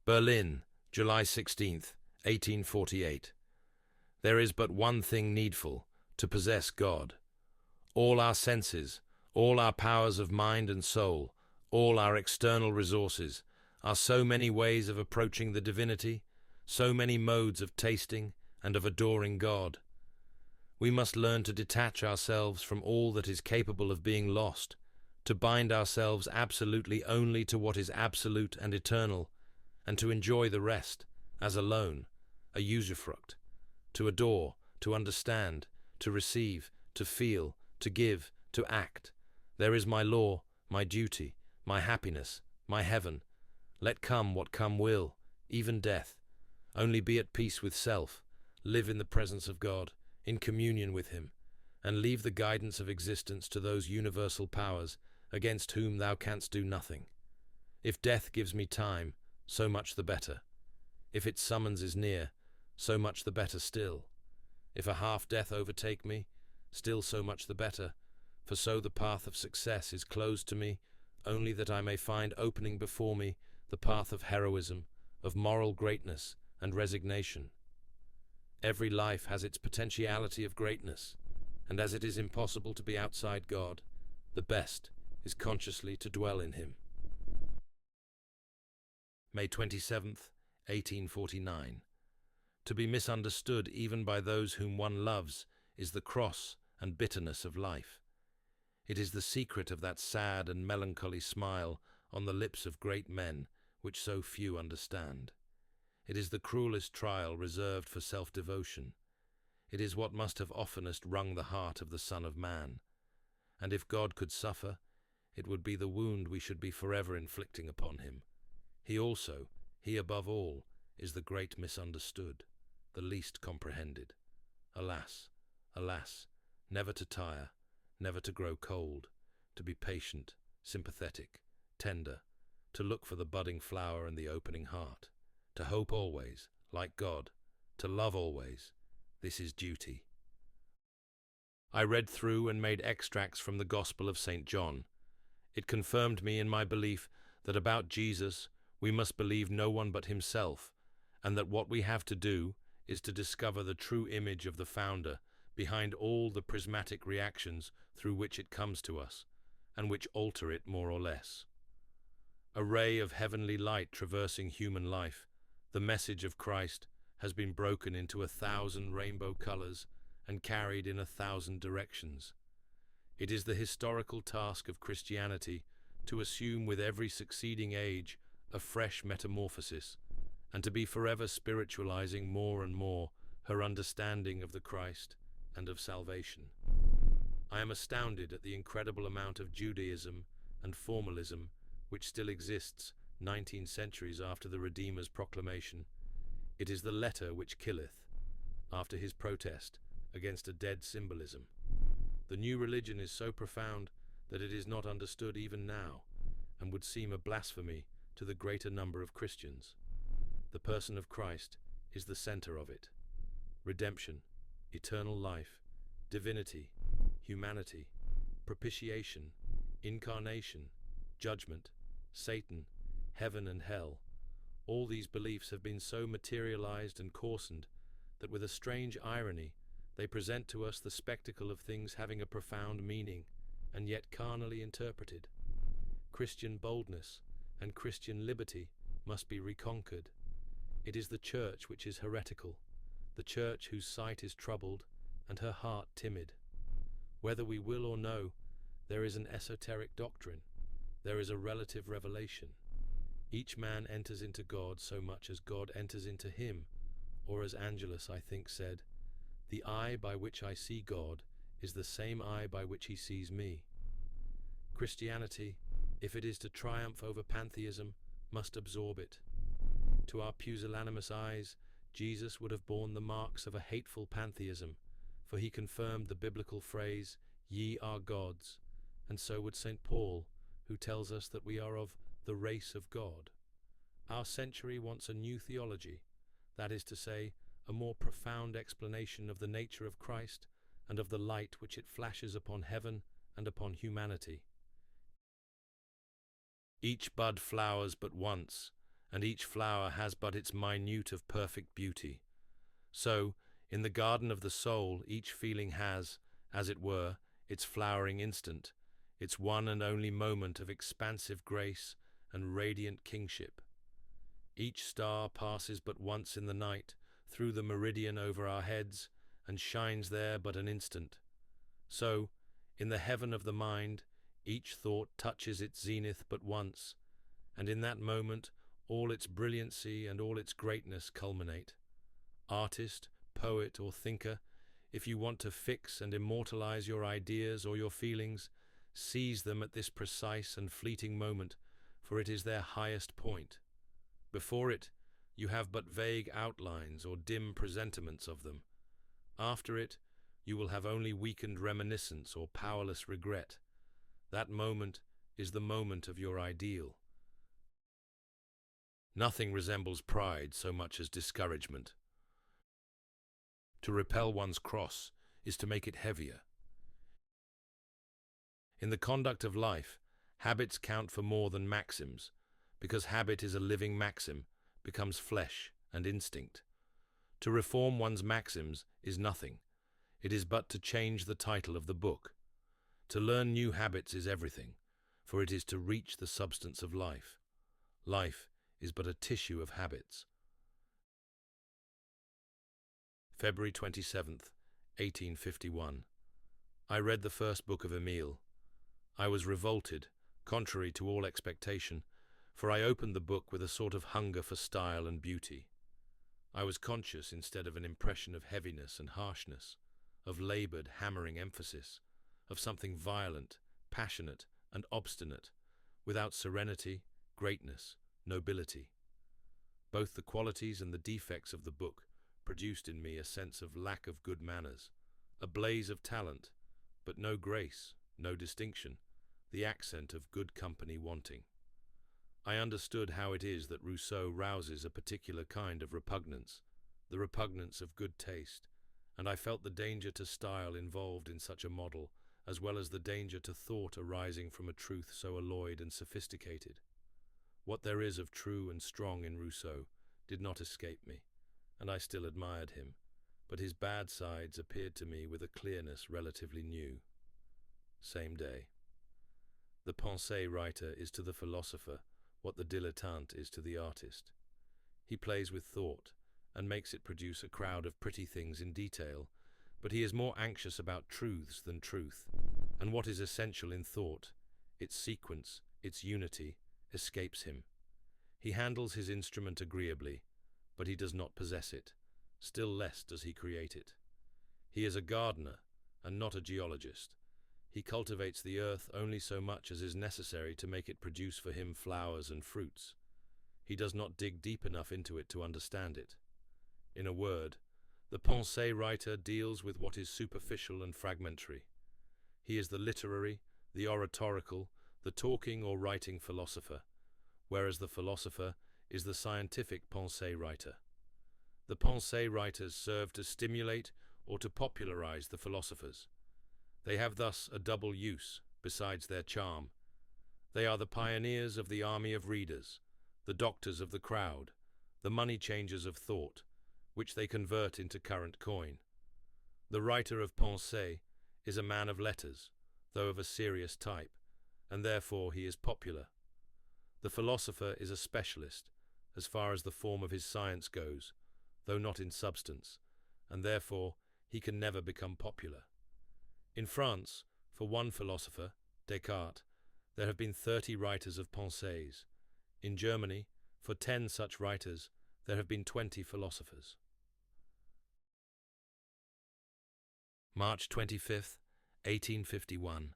Berlin, July 16th, 1848. There is but one thing needful, to possess God. All our senses, all our powers of mind and soul, all our external resources, are so many ways of approaching the divinity, so many modes of tasting and of adoring God. We must learn to detach ourselves from all that is capable of being lost, to bind ourselves absolutely only to what is absolute and eternal, and to enjoy the rest, as a loan, a usufruct, to adore, to understand, to receive, to feel, to give, to act. There is my law, my duty, my happiness, my heaven. Let come what come will, even death. Only be at peace with self, live in the presence of God, in communion with Him, and leave the guidance of existence to those universal powers against whom thou canst do nothing. If death gives me time, so much the better. If its summons is near, so much the better still. If a half-death overtake me, still so much the better, for so the path of success is closed to me, only that I may find opening before me the path of heroism, of moral greatness and resignation. Every life has its potentiality of greatness, and as it is impossible to be outside God, the best is consciously to dwell in Him. May 27th, 1849. To be misunderstood even by those whom one loves is the cross and bitterness of life. It is the secret of that sad and melancholy smile on the lips of great men which so few understand. It is the cruelest trial reserved for self-devotion. It is what must have oftenest wrung the heart of the Son of Man. And if God could suffer, it would be the wound we should be forever inflicting upon Him. He also, He above all, is the great misunderstood, the least comprehended. Alas, alas, never to tire, never to grow cold, to be patient, sympathetic, tender, to look for the budding flower and the opening heart, to hope always, like God, to love always. This is duty. I read through and made extracts from the Gospel of St. John. It confirmed me in my belief that about Jesus we must believe no one but Himself, and that what we have to do is to discover the true image of the Founder behind all the prismatic reactions through which it comes to us, and which alter it more or less. A ray of heavenly light traversing human life, the message of Christ has been broken into 1,000 rainbow colors and carried in 1,000 directions. It is the historical task of Christianity to assume with every succeeding age a fresh metamorphosis, and to be forever spiritualizing more and more her understanding of the Christ and of salvation. I am astounded at the incredible amount of Judaism and formalism which still exists 19 centuries after the Redeemer's proclamation. It is the letter which killeth, after His protest against a dead symbolism. The new religion is so profound that it is not understood even now, and would seem a blasphemy to the greater number of Christians. The person of Christ is the center of it. Redemption, eternal life, divinity, humanity, propitiation, incarnation, judgment, Satan, heaven and hell. All these beliefs have been so materialized and coarsened that with a strange irony they present to us the spectacle of things having a profound meaning and yet carnally interpreted. Christian boldness and Christian liberty must be reconquered. It is the Church which is heretical, the Church whose sight is troubled and her heart timid. Whether we will or no, there is an esoteric doctrine, there is a relative revelation. Each man enters into God so much as God enters into him, or as Angelus, I think, said, "The eye by which I see God is the same eye by which He sees me." Christianity, if it is to triumph over pantheism, must absorb it. To our pusillanimous eyes, Jesus would have borne the marks of a hateful pantheism, for He confirmed the biblical phrase, "Ye are gods," and so would St. Paul, who tells us that we are of the race of God. Our century wants a new theology, that is to say, a more profound explanation of the nature of Christ and of the light which it flashes upon heaven and upon humanity. Each bud flowers but once, and each flower has but its minute of perfect beauty. So, in the garden of the soul, each feeling has, as it were, its flowering instant, its one and only moment of expansive grace and radiant kingship. Each star passes but once in the night through the meridian over our heads and shines there but an instant. So, in the heaven of the mind, each thought touches its zenith but once, and in that moment all its brilliancy and all its greatness culminate. Artist, poet, or thinker, if you want to fix and immortalize your ideas or your feelings, seize them at this precise and fleeting moment, for it is their highest point. Before it, you have but vague outlines or dim presentiments of them. After it, you will have only weakened reminiscence or powerless regret. That moment is the moment of your ideal. Nothing resembles pride so much as discouragement. To repel one's cross is to make it heavier. In the conduct of life, habits count for more than maxims, because habit is a living maxim, becomes flesh and instinct. To reform one's maxims is nothing. It is but to change the title of the book. To learn new habits is everything, for it is to reach the substance of life. Life is but a tissue of habits. February 27th, 1851. I read the first book of Amiel. I was revolted, contrary to all expectation, for I opened the book with a sort of hunger for style and beauty. I was conscious, instead of an impression, of heaviness and harshness, of laboured, hammering emphasis, of something violent, passionate, and obstinate, without serenity, greatness, nobility. Both the qualities and the defects of the book produced in me a sense of lack of good manners, a blaze of talent, but no grace, no distinction, the accent of good company wanting. I understood how it is that Rousseau rouses a particular kind of repugnance, the repugnance of good taste, and I felt the danger to style involved in such a model, as well as the danger to thought arising from a truth so alloyed and sophisticated. What there is of true and strong in Rousseau did not escape me, and I still admired him, but his bad sides appeared to me with a clearness relatively new. Same day. The pensée writer is to the philosopher what the dilettante is to the artist. He plays with thought, and makes it produce a crowd of pretty things in detail, but he is more anxious about truths than truth, and what is essential in thought, its sequence, its unity, escapes him. He handles his instrument agreeably, but he does not possess it, still less does he create it. He is a gardener, and not a geologist. He cultivates the earth only so much as is necessary to make it produce for him flowers and fruits. He does not dig deep enough into it to understand it. In a word, the pensée writer deals with what is superficial and fragmentary. He is the literary, the oratorical, the talking or writing philosopher, whereas the philosopher is the scientific pensée writer. The pensée writers serve to stimulate or to popularize the philosophers. They have thus a double use, besides their charm. They are the pioneers of the army of readers, the doctors of the crowd, the money changers of thought, which they convert into current coin. The writer of pensée is a man of letters, though of a serious type, and therefore he is popular. The philosopher is a specialist, as far as the form of his science goes, though not in substance, and therefore he can never become popular. In France, for one philosopher, Descartes, there have been 30 writers of pensées. In Germany, for 10 such writers, there have been 20 philosophers. March 25th, 1851.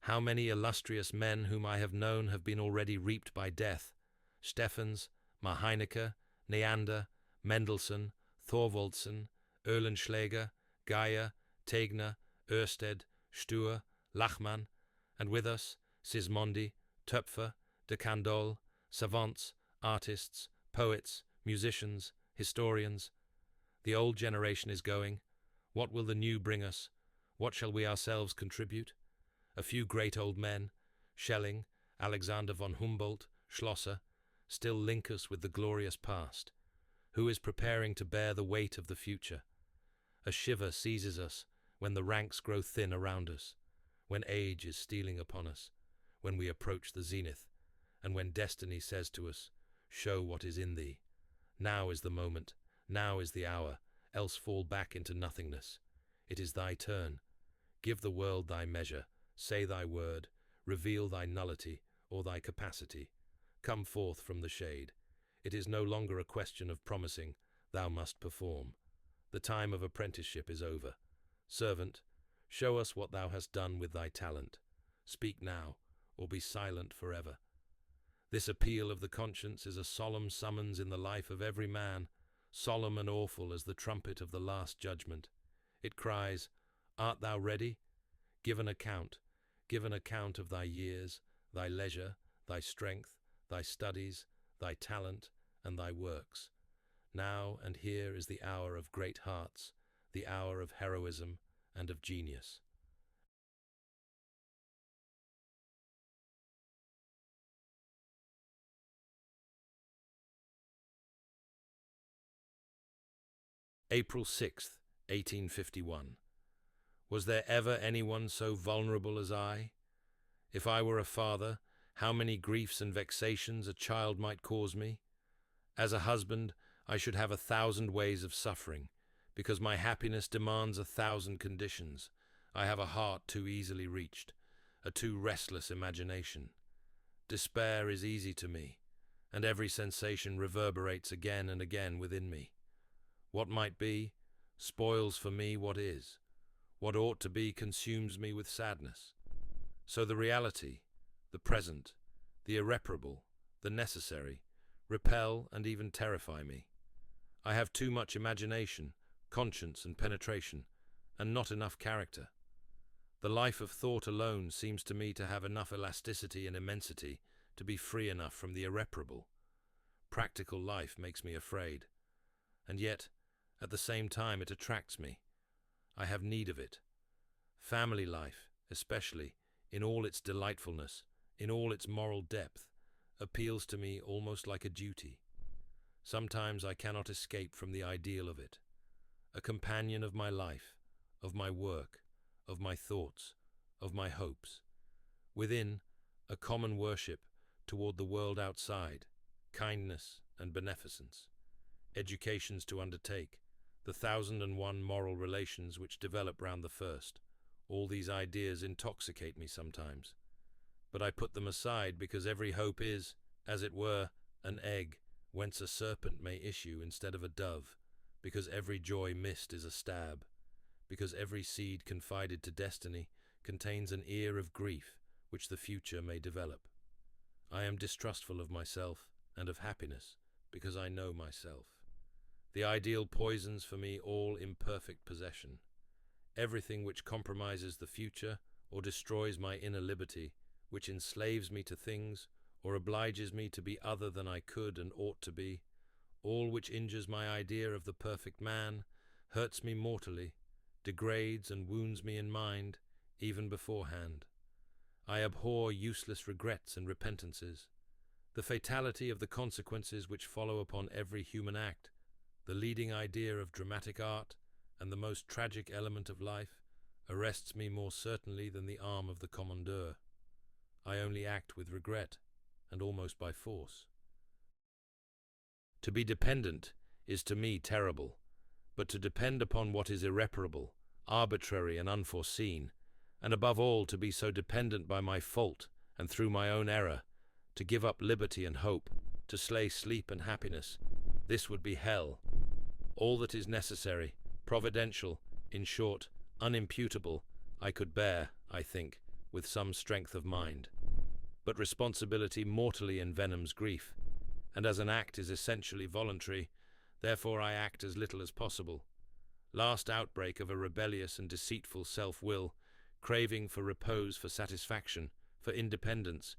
How many illustrious men whom I have known have been already reaped by death! Stephens, Maheinecke, Neander, Mendelssohn, Thorwaldsen, Oehlenschläger, Geyer, Tegner, Ørsted, Stur, Lachmann, and with us, Sismondi, Töpfer, de Candolle, savants, artists, poets, musicians, historians. The old generation is going. What will the new bring us? What shall we ourselves contribute? A few great old men, Schelling, Alexander von Humboldt, Schlosser, still link us with the glorious past? Who is preparing to bear the weight of the future? A shiver seizes us when the ranks grow thin around us, when age is stealing upon us, when we approach the zenith, and when destiny says to us, "Show what is in thee. Now is the moment, now is the hour, else fall back into nothingness. It is thy turn. Give the world thy measure, say thy word, reveal thy nullity or thy capacity. Come forth from the shade. It is no longer a question of promising, thou must perform. The time of apprenticeship is over. Servant, show us what thou hast done with thy talent. Speak now, or be silent forever." This appeal of the conscience is a solemn summons in the life of every man, solemn and awful as the trumpet of the last judgment. It cries, "Art thou ready? Give an account of thy years, thy leisure, thy strength, thy studies, thy talent, and thy works. Now and here is the hour of great hearts, the hour of heroism and of genius." April 6th, 1851. Was there ever anyone so vulnerable as I? If I were a father, how many griefs and vexations a child might cause me? As a husband, I should have 1,000 ways of suffering, because my happiness demands 1,000 conditions. I have a heart too easily reached, a too restless imagination. Despair is easy to me, and every sensation reverberates again and again within me. What might be spoils for me what is. What ought to be consumes me with sadness. So the reality, the present, the irreparable, the necessary, repel and even terrify me. I have too much imagination, conscience and penetration, and not enough character. The life of thought alone seems to me to have enough elasticity and immensity to be free enough from the irreparable. Practical life makes me afraid, and yet, at the same time, it attracts me. I have need of it. Family life, especially, in all its delightfulness, in all its moral depth, appeals to me almost like a duty. Sometimes I cannot escape from the ideal of it. A companion of my life, of my work, of my thoughts, of my hopes. Within, a common worship toward the world outside, kindness and beneficence. Educations to undertake, the 1,001 moral relations which develop round the first. All these ideas intoxicate me sometimes, but I put them aside because every hope is, as it were, an egg whence a serpent may issue instead of a dove, because every joy missed is a stab, because every seed confided to destiny contains an ear of grief which the future may develop. I am distrustful of myself and of happiness because I know myself. The ideal poisons for me all imperfect possession. Everything which compromises the future or destroys my inner liberty, which enslaves me to things or obliges me to be other than I could and ought to be, all which injures my idea of the perfect man, hurts me mortally, degrades and wounds me in mind, even beforehand. I abhor useless regrets and repentances. The fatality of the consequences which follow upon every human act, the leading idea of dramatic art, and the most tragic element of life, arrests me more certainly than the arm of the commandeur. I only act with regret, and almost by force. To be dependent is to me terrible, but to depend upon what is irreparable, arbitrary and unforeseen, and above all to be so dependent by my fault and through my own error, to give up liberty and hope, to slay sleep and happiness, this would be hell. All that is necessary, providential, in short, unimputable, I could bear, I think, with some strength of mind. But responsibility mortally envenoms grief, and as an act is essentially voluntary, therefore I act as little as possible. Last outbreak of a rebellious and deceitful self-will, craving for repose, for satisfaction, for independence.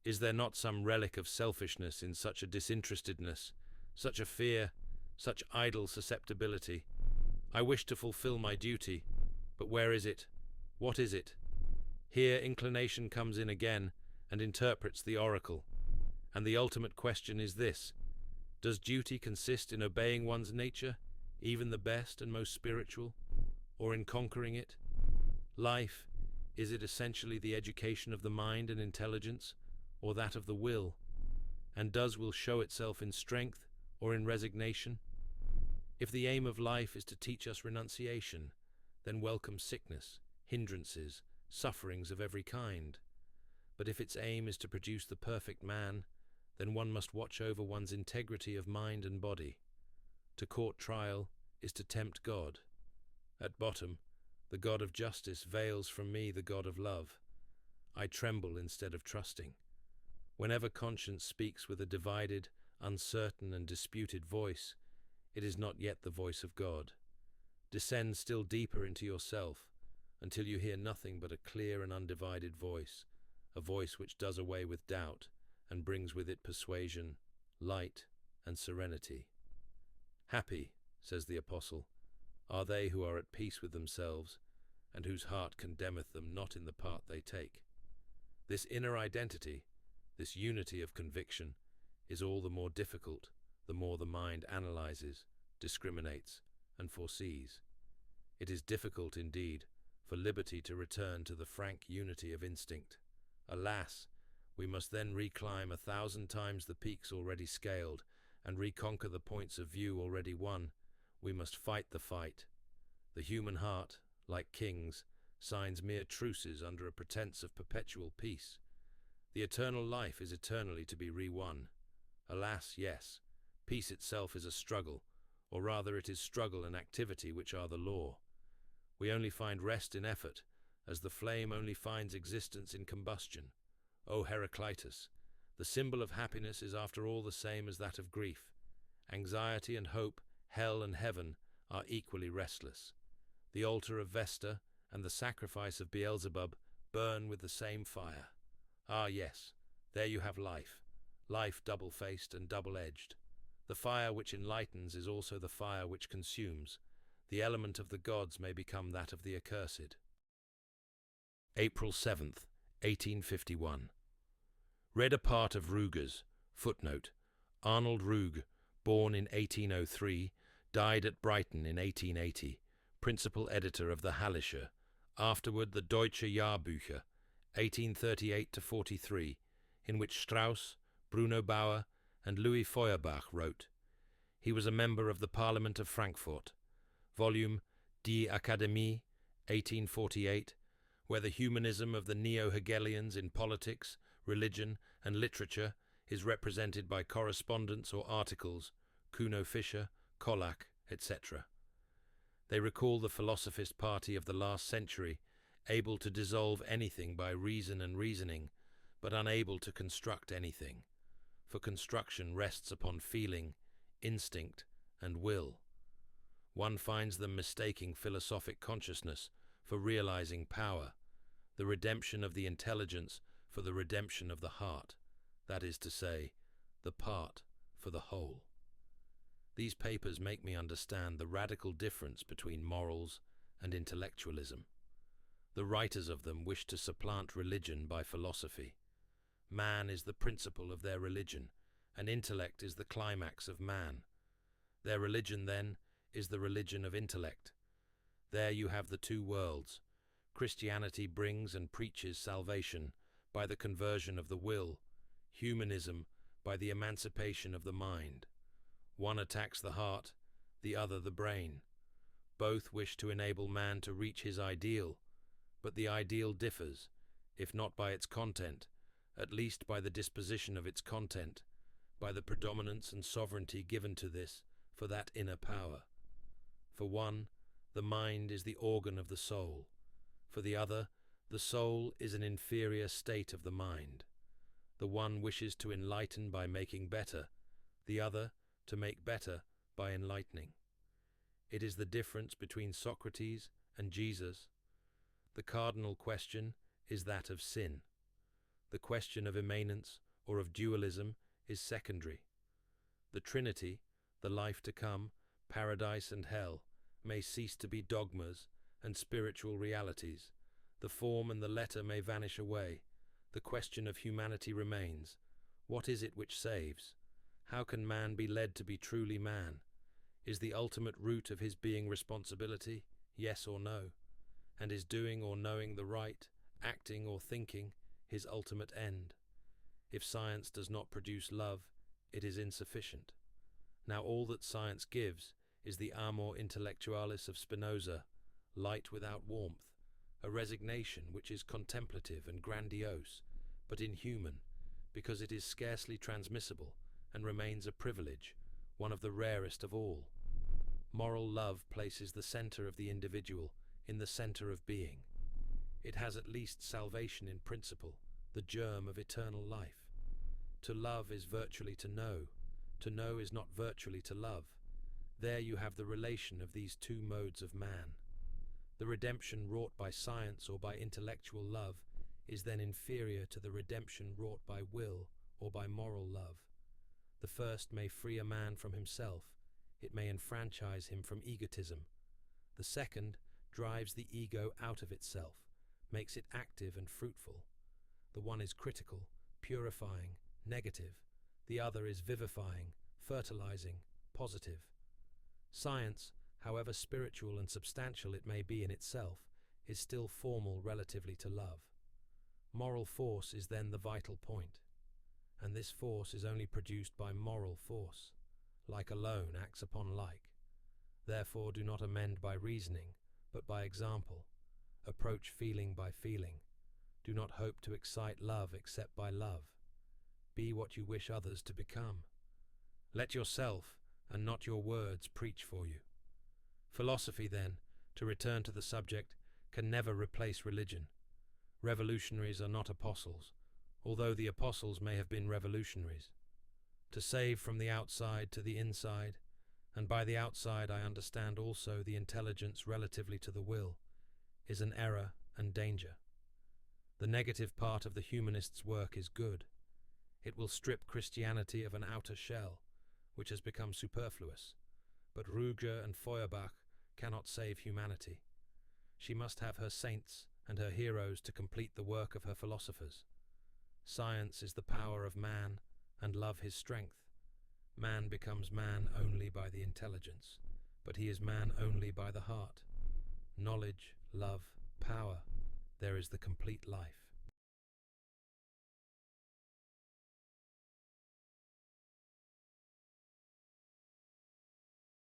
Is there not some relic of selfishness in such a disinterestedness, such a fear, such idle susceptibility? I wish to fulfill my duty, but where is it? What is it? Here inclination comes in again and interprets the oracle, And the ultimate question is this: does duty consist in obeying one's nature, even the best and most spiritual, or in conquering it? Life, is it essentially the education of the mind and intelligence, or that of the will? And does will show itself in strength or in resignation? If the aim of life is to teach us renunciation, then welcome sickness, hindrances, sufferings of every kind. But if its aim is to produce the perfect man, then one must watch over one's integrity of mind and body. To court trial is to tempt God. At bottom, the God of justice veils from me the God of love. I tremble instead of trusting. Whenever conscience speaks with a divided, uncertain and disputed voice, it is not yet the voice of God. Descend still deeper into yourself, until you hear nothing but a clear and undivided voice, a voice which does away with doubt and brings with it persuasion, light, and serenity. Happy, says the Apostle, are they who are at peace with themselves, and whose heart condemneth them not in the part they take. This inner identity, this unity of conviction, is all the more difficult the more the mind analyzes, discriminates, and foresees. It is difficult, indeed, for liberty to return to the frank unity of instinct. Alas, we must then reclimb 1,000 times the peaks already scaled, and reconquer the points of view already won. We must fight the fight. The human heart, like kings, signs mere truces under a pretense of perpetual peace. The eternal life is eternally to be re-won. Alas, yes, peace itself is a struggle, or rather it is struggle and activity which are the law. We only find rest in effort, as the flame only finds existence in combustion. O Heraclitus, the symbol of happiness is after all the same as that of grief. Anxiety and hope, hell and heaven, are equally restless. The altar of Vesta and the sacrifice of Beelzebub burn with the same fire. Ah yes, there you have life, life double-faced and double-edged. The fire which enlightens is also the fire which consumes. The element of the gods may become that of the accursed. April 7th, 1851. Read a part of Ruger's, footnote, Arnold Ruge, born in 1803, died at Brighton in 1880, principal editor of the Hallischer, afterward the Deutsche Jahrbücher, 1838–43, in which Strauss, Bruno Bauer, and Louis Feuerbach wrote. He was a member of the Parliament of Frankfurt. Volume Die Akademie, 1848, where the humanism of the neo-Hegelians in politics, religion, and literature is represented by correspondence or articles, Kuno Fischer, Kollak, etc. They recall the philosophist party of the last century, able to dissolve anything by reason and reasoning, but unable to construct anything, for construction rests upon feeling, instinct, and will. One finds them mistaking philosophic consciousness for realizing power, the redemption of the intelligence for the redemption of the heart, that is to say, the part for the whole. These papers make me understand the radical difference between morals and intellectualism. The writers of them wish to supplant religion by philosophy. Man is the principle of their religion, and intellect is the climax of man. Their religion, then, is the religion of intellect. There you have the two worlds. Christianity brings and preaches salvation by the conversion of the will, humanism by the emancipation of the mind. One attacks the heart, the other the brain. Both wish to enable man to reach his ideal, but the ideal differs, if not by its content, at least by the disposition of its content, by the predominance and sovereignty given to this for that inner power. For one, the mind is the organ of the soul. For the other, the soul is an inferior state of the mind. The one wishes to enlighten by making better, the other to make better by enlightening. It is the difference between Socrates and Jesus. The cardinal question is that of sin. The question of immanence or of dualism is secondary. The Trinity, the life to come, paradise and hell, may cease to be dogmas and spiritual realities. The form and the letter may vanish away. The question of humanity remains. What is it which saves? How can man be led to be truly man? Is the ultimate root of his being responsibility, yes or no? And is doing or knowing the right, acting or thinking, his ultimate end? If science does not produce love, it is insufficient. Now all that science gives is the amor intellectualis of Spinoza, light without warmth, a resignation which is contemplative and grandiose, but inhuman, because it is scarcely transmissible and remains a privilege, one of the rarest of all. Moral love places the center of the individual in the center of being. It has at least salvation in principle, the germ of eternal life. To love is virtually to know is not virtually to love. There you have the relation of these two modes of man. The redemption wrought by science or by intellectual love is then inferior to the redemption wrought by will or by moral love. The first may free a man from himself, it may enfranchise him from egotism. The second drives the ego out of itself, makes it active and fruitful. The one is critical, purifying, negative. The other is vivifying, fertilizing, positive. Science, however spiritual and substantial it may be in itself, is still formal relatively to love. Moral force is then the vital point, and this force is only produced by moral force. Like alone acts upon like. Therefore do not amend by reasoning, but by example. Approach feeling by feeling. Do not hope to excite love except by love. Be what you wish others to become. Let yourself, and not your words, preach for you. Philosophy, then, to return to the subject, can never replace religion. Revolutionaries are not apostles, although the apostles may have been revolutionaries. To save from the outside to the inside, and by the outside I understand also the intelligence relatively to the will, is an error and danger. The negative part of the humanist's work is good. It will strip Christianity of an outer shell, which has become superfluous. But Rüger and Feuerbach cannot save humanity. She must have her saints and her heroes to complete the work of her philosophers. Science is the power of man, and love his strength. Man becomes man only by the intelligence, but he is man only by the heart. Knowledge, love, power, there is the complete life.